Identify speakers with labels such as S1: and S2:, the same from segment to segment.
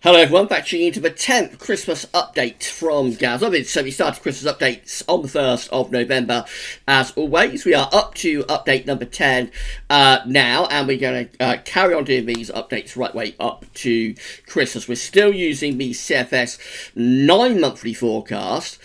S1: Hello everyone, back tuning into the 10th Christmas update from Gaz. So we started Christmas updates on the 1st of November. As always, we are up to update number 10 now, and we're going to carry on doing these updates right way up to Christmas. We're still using the CFS 9 monthly forecast.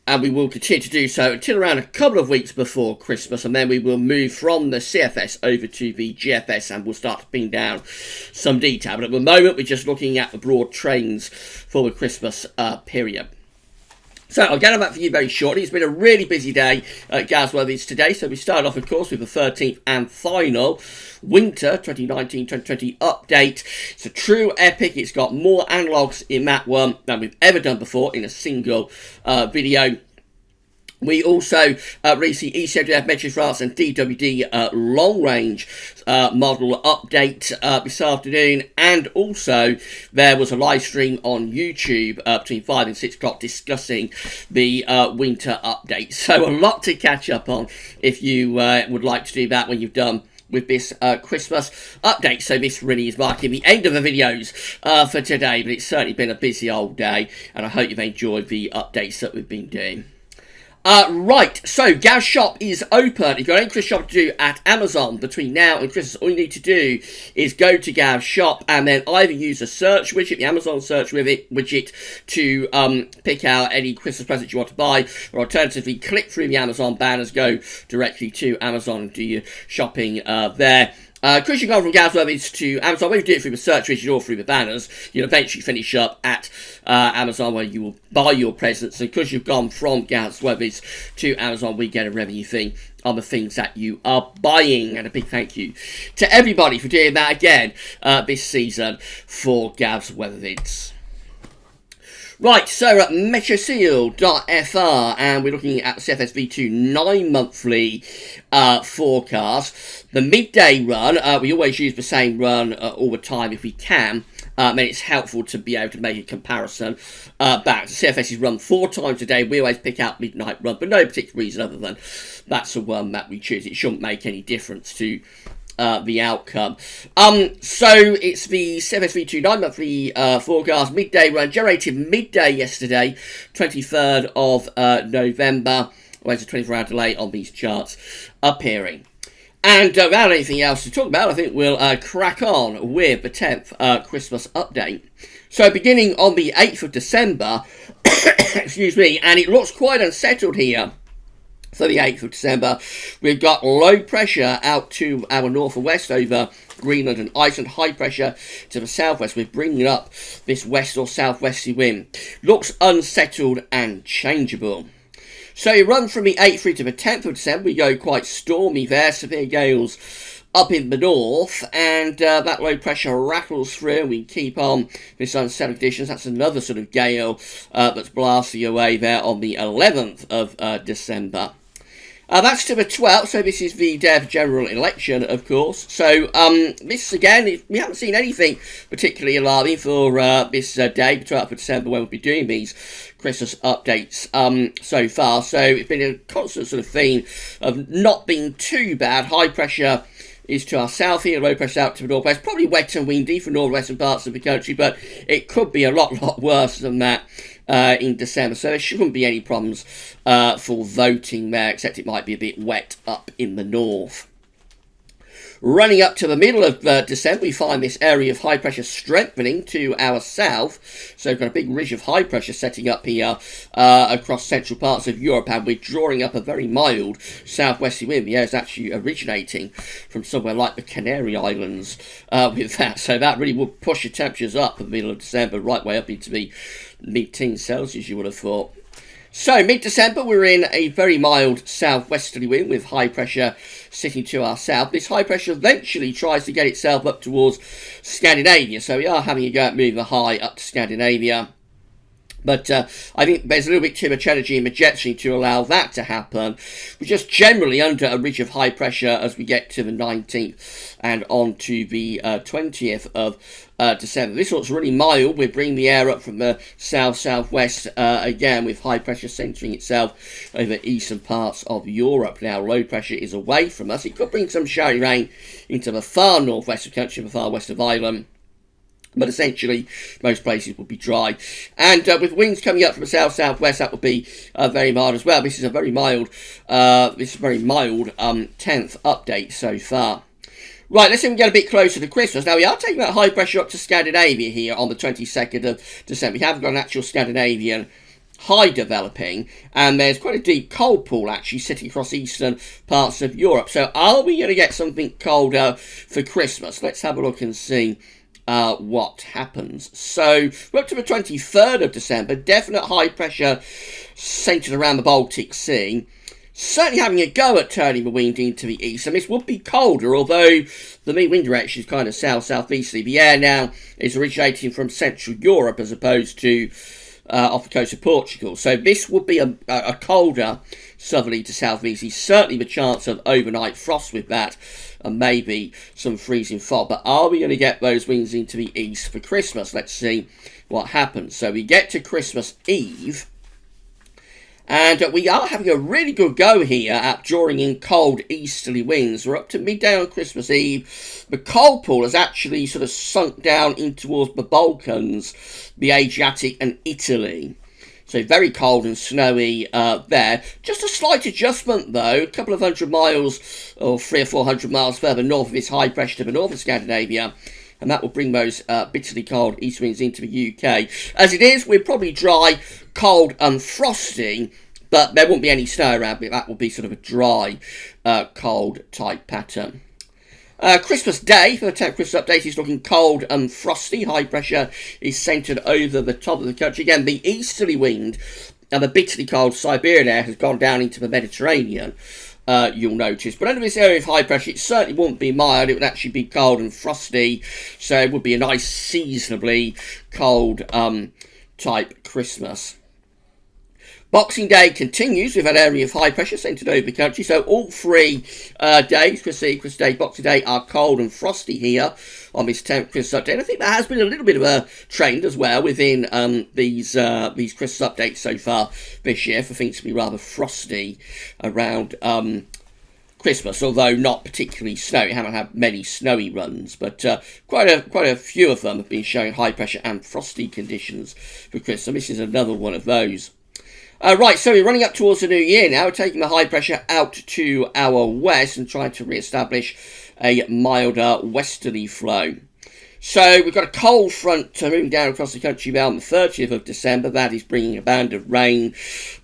S1: And we will continue to do so until around a couple of weeks before Christmas, and then we will move from the CFS over to the GFS, and we'll start to pin down some detail. But at the moment, we're just looking at the broad trends for the Christmas period. So I'll get on that for you very shortly. It's been a really busy day at Gasworthy's today. So we started off, of course, with the 13th and final Winter 2019-2020 update. It's a true epic. It's got more analogues in that one than we've ever done before in a single video. We also released the ECWF Metric France and DWD long range model update this afternoon, and also there was a live stream on YouTube between 5 and 6 o'clock discussing the winter update. So a lot to catch up on if you would like to do that when you've done with this Christmas update. So this really is marking the end of the videos for today, but it's certainly been a busy old day, and I hope you've enjoyed the updates that we've been doing. Right, so Gaz Shop is open. If you've got any Christmas shop to do at Amazon between now and Christmas, all you need to do is go to Gaz Shop and then either use the search widget, the Amazon search widget, to pick out any Christmas presents you want to buy, or alternatively click through the Amazon banners, go directly to Amazon and do your shopping there. Because you go from Gasworthy's to Amazon, when you do it through the search widget or through the banners, you'll eventually finish up at Amazon, where you will buy your presents. And because you've gone from Gasworthy's to Amazon, we get a revenue thing on the things that you are buying. And a big thank you to everybody for doing that again this season for Gasworthy's. Right, so at metroseal.fr, and we're looking at the CFS V2 9 monthly forecast. The midday run, we always use the same run all the time if we can. And it's helpful to be able to make a comparison back. The CFS is run 4 times a day. We always pick out midnight run for no particular reason other than that's the one that we choose. It shouldn't make any difference to the outcome. So it's the CFS V2 9 monthly forecast midday run, generated midday yesterday, 23rd of November. There's a 24-hour delay on these charts appearing. And without anything else to talk about, I think we'll crack on with the 10th Christmas update. So beginning on the 8th of December, excuse me, and it looks quite unsettled here. For the 8th of December, we've got low pressure out to our north and west over Greenland and Iceland, high pressure to the southwest. We're bringing up this west or southwesterly wind. Looks unsettled and changeable. So you run from the 8th through to the 10th of December, we go quite stormy there, severe gales up in the north, and that low pressure rattles through, and we keep on this unsettled conditions. That's another sort of gale that's blasting away there on the 11th of December. That's to the 12th, so this is the day of the general election, of course. So this, again, we haven't seen anything particularly alarming for this day, the 12th of December, when we'll be doing these Christmas updates so far. So it's been a constant sort of theme of not being too bad. High pressure is to our south here, low pressure out to the northwest. Probably wet and windy for northwestern parts of the country, but it could be a lot worse than that in December. So there shouldn't be any problems for voting there, except it might be a bit wet up in the north. Running up to the middle of December, we find this area of high pressure strengthening to our south. So we've got a big ridge of high pressure setting up here across central parts of Europe, and we're drawing up a very mild southwesterly wind. The air is actually originating from somewhere like the Canary Islands with that. So that really will push the temperatures up in the middle of December, right way up into the mid-teens Celsius, you would have thought. So, mid-December, we're in a very mild southwesterly wind with high pressure sitting to our south. This high pressure eventually tries to get itself up towards Scandinavia, so we are having a go at moving the high up to Scandinavia. But I think there's a little bit too much energy in the jet stream to allow that to happen. We're just generally under a ridge of high pressure as we get to the 19th and on to the 20th of December. This looks really mild. We're bringing the air up from the south-southwest again, with high pressure centering itself over eastern parts of Europe. Now, low pressure is away from us. It could bring some showery rain into the far northwest of the country, the far west of Ireland. But essentially, most places will be dry. And with winds coming up from the south-southwest, that will be very mild as well. This is a very mild, 10th update so far. Right, let's see if we get a bit closer to Christmas. Now, we are taking that high pressure up to Scandinavia here on the 22nd of December. We haven't got an actual Scandinavian high developing, and there's quite a deep cold pool actually sitting across eastern parts of Europe. So are we going to get something colder for Christmas? Let's have a look and see what happens. So we're up to the 23rd of December, definite high pressure centred around the Baltic Sea, certainly having a go at turning the wind into the east, and this would be colder, although the main wind direction is kind of south-southeasterly. The air now is originating from Central Europe as opposed to off the coast of Portugal, so this would be a colder southerly to southeasterly, certainly the chance of overnight frost with that, and maybe some freezing fog. But are we going to get those winds into the east for Christmas? Let's see what happens. So we get to Christmas Eve, and we are having a really good go here at drawing in cold easterly winds. We're up to midday on Christmas Eve. The cold pool has actually sort of sunk down in towards the Balkans, the Adriatic and Italy. So very cold and snowy there. Just a slight adjustment though, a couple of 100 miles or 300 or 400 miles further north of this high pressure to the north of Scandinavia. And that will bring those bitterly cold east winds into the UK. As it is, we're probably dry, cold and frosty, but there won't be any snow around. But that will be sort of a dry, cold type pattern. Christmas Day, for the 10th Christmas update, is looking cold and frosty. High pressure is centred over the top of the country. Again, the easterly wind and the bitterly cold Siberian air has gone down into the Mediterranean. You'll notice. But under this area of high pressure, it certainly wouldn't be mild. It would actually be cold and frosty. So it would be a nice seasonably cold type Christmas. Boxing Day continues with an area of high pressure centred over the country. So all 3 days, Christmas Eve, Christmas Day, Boxing Day, are cold and frosty here on this 10th Christmas update. I think there has been a little bit of a trend as well within these Christmas updates so far this year for things to be rather frosty around Christmas, although not particularly snowy. We haven't had many snowy runs, but quite a few of them have been showing high pressure and frosty conditions for Christmas. So this is another one of those. Right, so we're running up towards the new year now. We're taking the high pressure out to our west and trying to re-establish a milder westerly flow. So we've got a cold front moving down across the country now on the 30th of December. That is bringing a band of rain.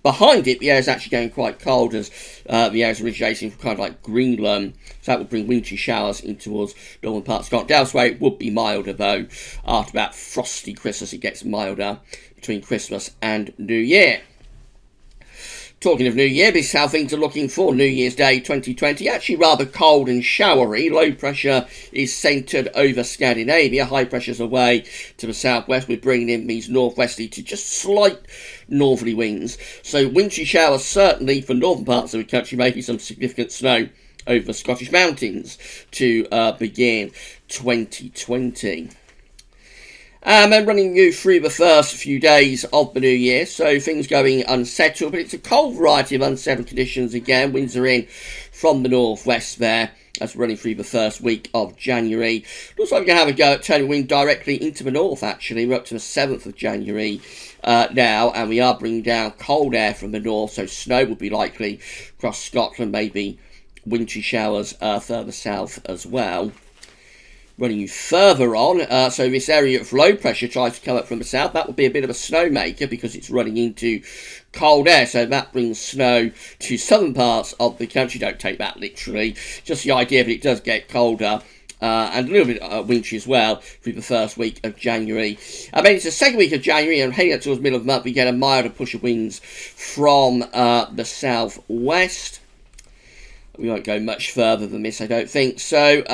S1: Behind it, the air is actually going quite cold as the air is originating from kind of like Greenland. So that will bring wintry showers in towards northern parts of Scotland. Elsewhere, it would be milder though. After that frosty Christmas, it gets milder between Christmas and New Year. Talking of New Year, this is how things are looking for New Year's Day 2020. Actually rather cold and showery. Low pressure is centred over Scandinavia. High pressure's away to the southwest. We're bringing in these northwesterly to just slight northerly winds. So wintry showers certainly for northern parts of the country. Maybe some significant snow over the Scottish mountains to begin 2020. And running you through the first few days of the new year, so things going unsettled, but it's a cold variety of unsettled conditions again. Winds are in from the northwest there as we're running through the first week of January. Looks like we're going to have a go at turning wind directly into the north actually. We're up to the 7th of January now, and we are bringing down cold air from the north, so snow will be likely across Scotland, maybe wintry showers further south as well. Running you further on, so this area of low pressure tries to come up from the south. That will be a bit of a snowmaker because it's running into cold air, so that brings snow to southern parts of the country. Don't take that literally, just the idea that it does get colder and a little bit wintry as well through the first week of January. And then it's the second week of January, and heading up towards the middle of the month, we get a milder push of winds from the southwest. We won't go much further than this, I don't think. So,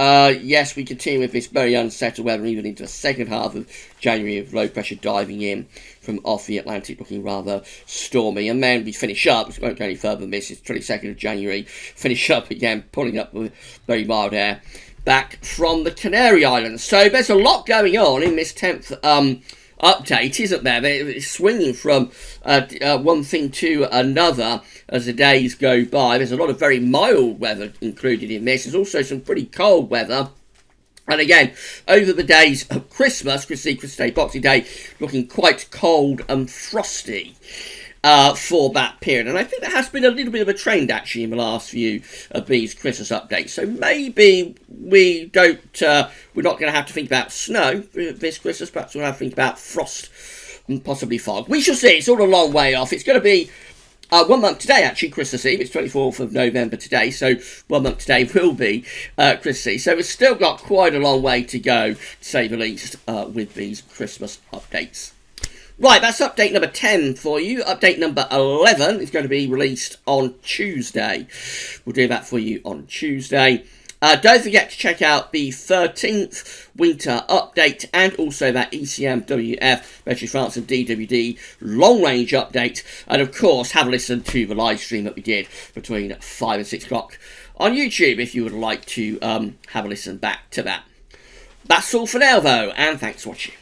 S1: yes, we continue with this very unsettled weather even into the second half of January, with low pressure diving in from off the Atlantic, looking rather stormy. And then we finish up, we won't go any further than this, it's 22nd of January, finish up again, pulling up with very mild air back from the Canary Islands. So there's a lot going on in this 10th update, isn't there? It's swinging from one thing to another as the days go by. There's a lot of very mild weather included in this. There's also some pretty cold weather And again, over the days of Christmas Eve, Christmas Day, Boxing Day, looking quite cold and frosty for that period. And I think there has been a little bit of a trend, actually, in the last few of these Christmas updates. So maybe we're not going to have to think about snow this Christmas. Perhaps we'll have to think about frost and possibly fog. We shall see. It's all a long way off. It's going to be 1 month today, actually, Christmas Eve. It's 24th of November today, so 1 month today will be Christmas Eve. So we've still got quite a long way to go, to say the least, with these Christmas updates. Right, that's update number 10 for you. Update number 11 is going to be released on Tuesday. We'll do that for you on Tuesday. Don't forget to check out the 13th winter update and also that ECMWF, Battery France and DWD long range update. And of course, have a listen to the live stream that we did between 5 and 6 o'clock on YouTube if you would like to have a listen back to that. That's all for now though, and thanks for watching.